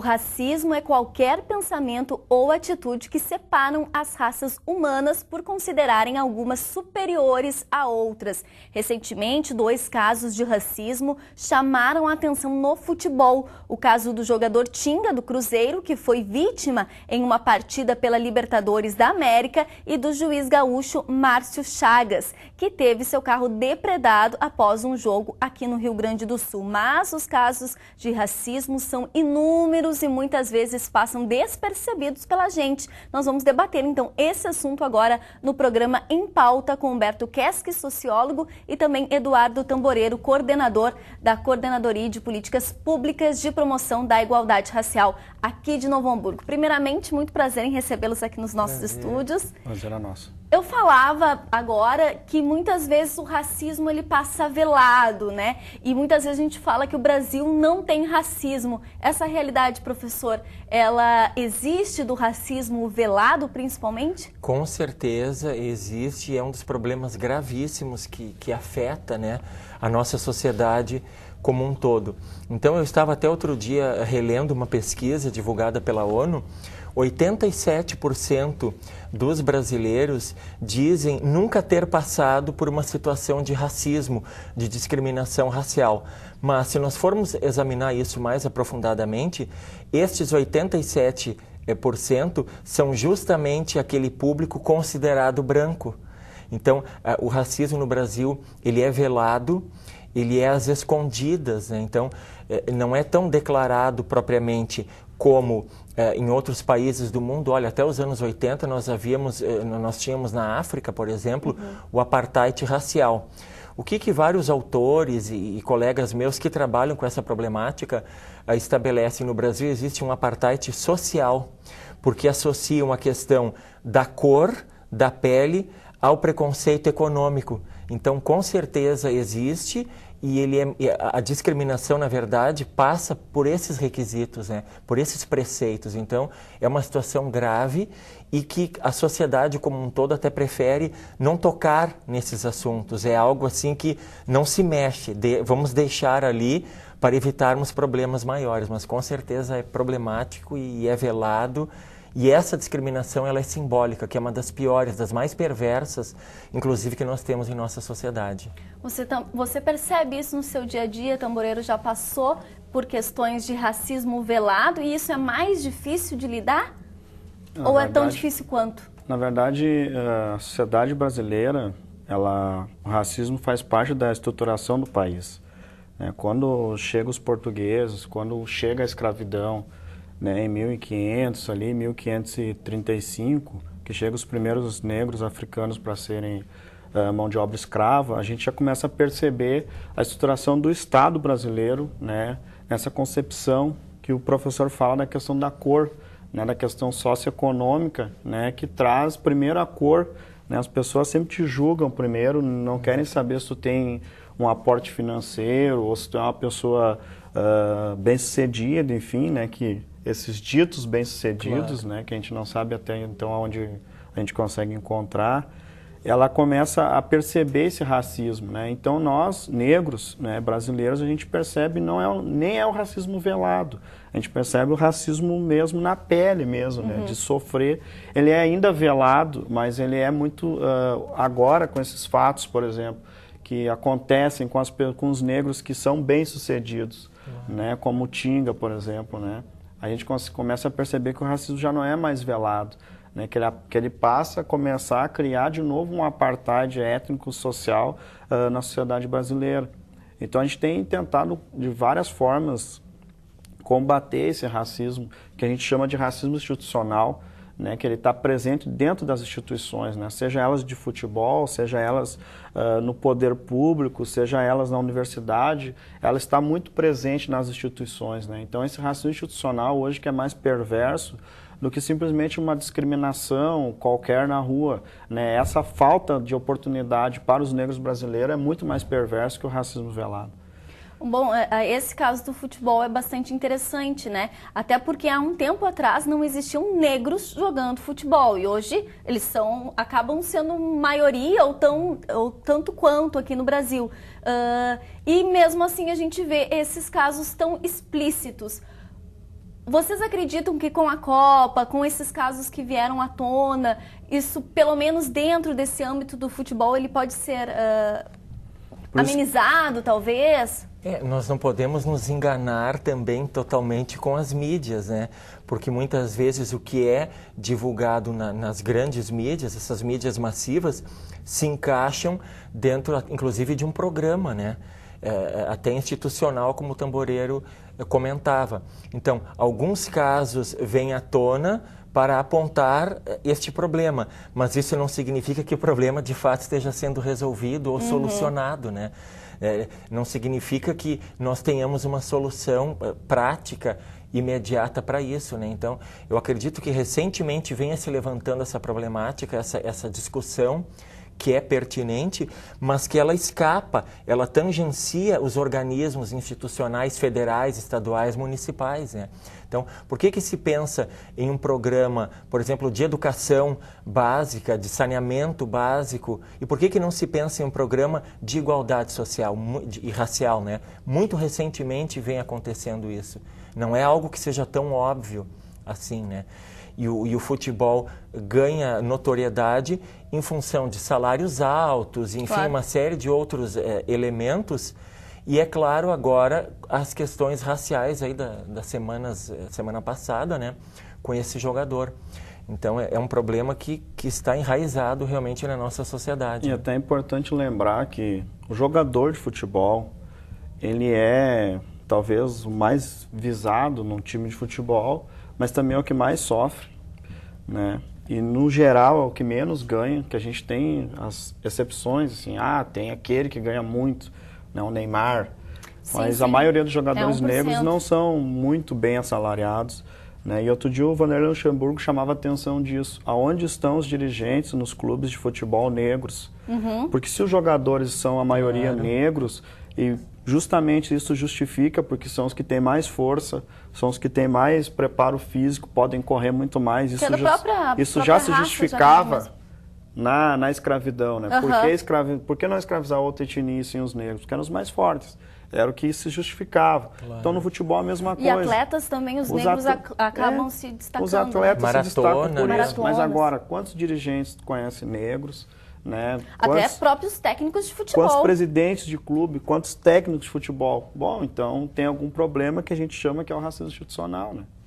O racismo é qualquer pensamento ou atitude que separam as raças humanas por considerarem algumas superiores a outras. Recentemente, 2 casos de racismo chamaram a atenção no futebol. O caso do jogador Tinga, do Cruzeiro, que foi vítima em uma partida pela Libertadores da América, e do juiz gaúcho Márcio Chagas, que teve seu carro depredado após um jogo aqui no Rio Grande do Sul. Mas os casos de racismo são inúmeros e muitas vezes passam despercebidos pela gente. Nós vamos debater então esse assunto agora no programa Em Pauta com Humberto Kesky, sociólogo, e também Eduardo Tamboreiro, coordenador da Coordenadoria de Políticas Públicas de Promoção da Igualdade Racial aqui de Novo Hamburgo. Primeiramente, muito prazer em recebê-los aqui nos nossos estúdios. Prazer é nosso. Eu falava agora que muitas vezes o racismo ele passa velado, né? E muitas vezes a gente fala que o Brasil não tem racismo. Essa realidade, professor, ela existe do racismo velado, principalmente? Com certeza existe, é um dos problemas gravíssimos que afeta, né, a nossa sociedade como um todo. Então eu estava até outro dia relendo uma pesquisa divulgada pela ONU. 87% dos brasileiros dizem nunca ter passado por uma situação de racismo, de discriminação racial. Mas se nós formos examinar isso mais aprofundadamente, estes 87% são justamente aquele público considerado branco. Então, o racismo no Brasil, ele é velado, ele é às escondidas, né? Então, não é tão declarado propriamente como em outros países do mundo. Olha, até os anos 80 nós tínhamos na África, por exemplo, o apartheid racial. O que vários autores e colegas meus que trabalham com essa problemática estabelecem no Brasil? Existe um apartheid social, porque associam a questão da cor, da pele, ao preconceito econômico. Então, com certeza existe, e a discriminação, na verdade, passa por esses requisitos, né? Por esses preceitos. Então, é uma situação grave e que a sociedade como um todo até prefere não tocar nesses assuntos. É algo assim que não se mexe, vamos deixar ali para evitarmos problemas maiores, mas com certeza é problemático e é velado. E essa discriminação, ela é simbólica, que é uma das piores, das mais perversas, inclusive, que nós temos em nossa sociedade. Você percebe isso no seu dia a dia? Tamboreiro já passou por questões de racismo velado e isso é mais difícil de lidar? Ou é tão difícil quanto? Na verdade, a sociedade brasileira, o racismo faz parte da estruturação do país. Quando chegam os portugueses, quando chega a escravidão, em 1500, ali, 1535, que chegam os primeiros negros africanos para serem mão de obra escrava, a gente já começa a perceber a estruturação do Estado brasileiro, né, nessa concepção que o professor fala da questão da cor, né, da questão socioeconômica, né, que traz primeiro a cor, né, as pessoas sempre te julgam primeiro, não querem saber se tu tem um aporte financeiro ou se tu é uma pessoa bem-sucedida, enfim, né, que esses ditos bem-sucedidos, claro, né, que a gente não sabe até então onde a gente consegue encontrar, ela começa a perceber esse racismo, né? Então nós, negros, né, brasileiros, a gente percebe nem é o racismo velado, a gente percebe o racismo mesmo na pele mesmo, né, de sofrer. Ele é ainda velado, mas ele é muito, agora com esses fatos, por exemplo, que acontecem com os negros que são bem-sucedidos, né, como o Tinga, por exemplo, né? A gente começa a perceber que o racismo já não é mais velado, né? Que ele passa a começar a criar de novo um apartheid étnico-social na sociedade brasileira. Então a gente tem tentado de várias formas combater esse racismo, que a gente chama de racismo institucional, né, que ele está presente dentro das instituições, né, seja elas de futebol, seja elas no poder público, seja elas na universidade, ela está muito presente nas instituições, né. Então esse racismo institucional hoje que é mais perverso do que simplesmente uma discriminação qualquer na rua, né. Essa falta de oportunidade para os negros brasileiros é muito mais perverso que o racismo velado. Bom, esse caso do futebol é bastante interessante, né? Até porque há um tempo atrás não existiam negros jogando futebol e hoje eles acabam sendo maioria ou tanto quanto aqui no Brasil. E mesmo assim a gente vê esses casos tão explícitos. Vocês acreditam que com a Copa, com esses casos que vieram à tona, isso, pelo menos dentro desse âmbito do futebol, ele pode ser amenizado, talvez? Nós não podemos nos enganar também totalmente com as mídias, né? Porque muitas vezes o que é divulgado nas grandes mídias, essas mídias massivas, se encaixam dentro, inclusive, de um programa, né? Até institucional, como o Tamboreiro comentava. Então, alguns casos vêm à tona para apontar este problema, mas isso não significa que o problema de fato esteja sendo resolvido ou solucionado, né? Não significa que nós tenhamos uma solução prática, imediata para isso, né? Então, eu acredito que recentemente venha se levantando essa problemática, essa discussão que é pertinente, mas que ela escapa, ela tangencia os organismos institucionais federais, estaduais, municipais, né? Então, por que se pensa em um programa, por exemplo, de educação básica, de saneamento básico, e por que não se pensa em um programa de igualdade social e racial, né? Muito recentemente vem acontecendo isso. Não é algo que seja tão óbvio assim, né? E o futebol ganha notoriedade em função de salários altos, enfim, claro, uma série de outros elementos. E é claro agora as questões raciais aí da semana passada, né, com esse jogador. Então é um problema que está enraizado realmente na nossa sociedade. E até é importante lembrar que o jogador de futebol, ele é talvez o mais visado num time de futebol, mas também é o que mais sofre, né? E no geral é o que menos ganha, que a gente tem as exceções, assim, tem aquele que ganha muito, né, o Neymar, mas a maioria dos jogadores negros não são muito bem assalariados, né? E outro dia o Vanderlei Luxemburgo chamava a atenção disso, aonde estão os dirigentes nos clubes de futebol negros, porque se os jogadores são a maioria negros, e justamente isso justifica porque são os que têm mais força, são os que têm mais preparo físico, podem correr muito mais. Isso já se justificava na escravidão, né? Por que não escravizar outra etnia sem os negros? Porque eram os mais fortes. Era o que se justificava. Claro. Então no futebol a mesma coisa. E atletas também, os negros acabam se destacando. Os atletas se destacam por isso. Mas agora, quantos dirigentes conhecem negros? Né? Até próprios técnicos de futebol. Quantos presidentes de clube, quantos técnicos de futebol? Bom, então tem algum problema que a gente chama que é o racismo institucional, né?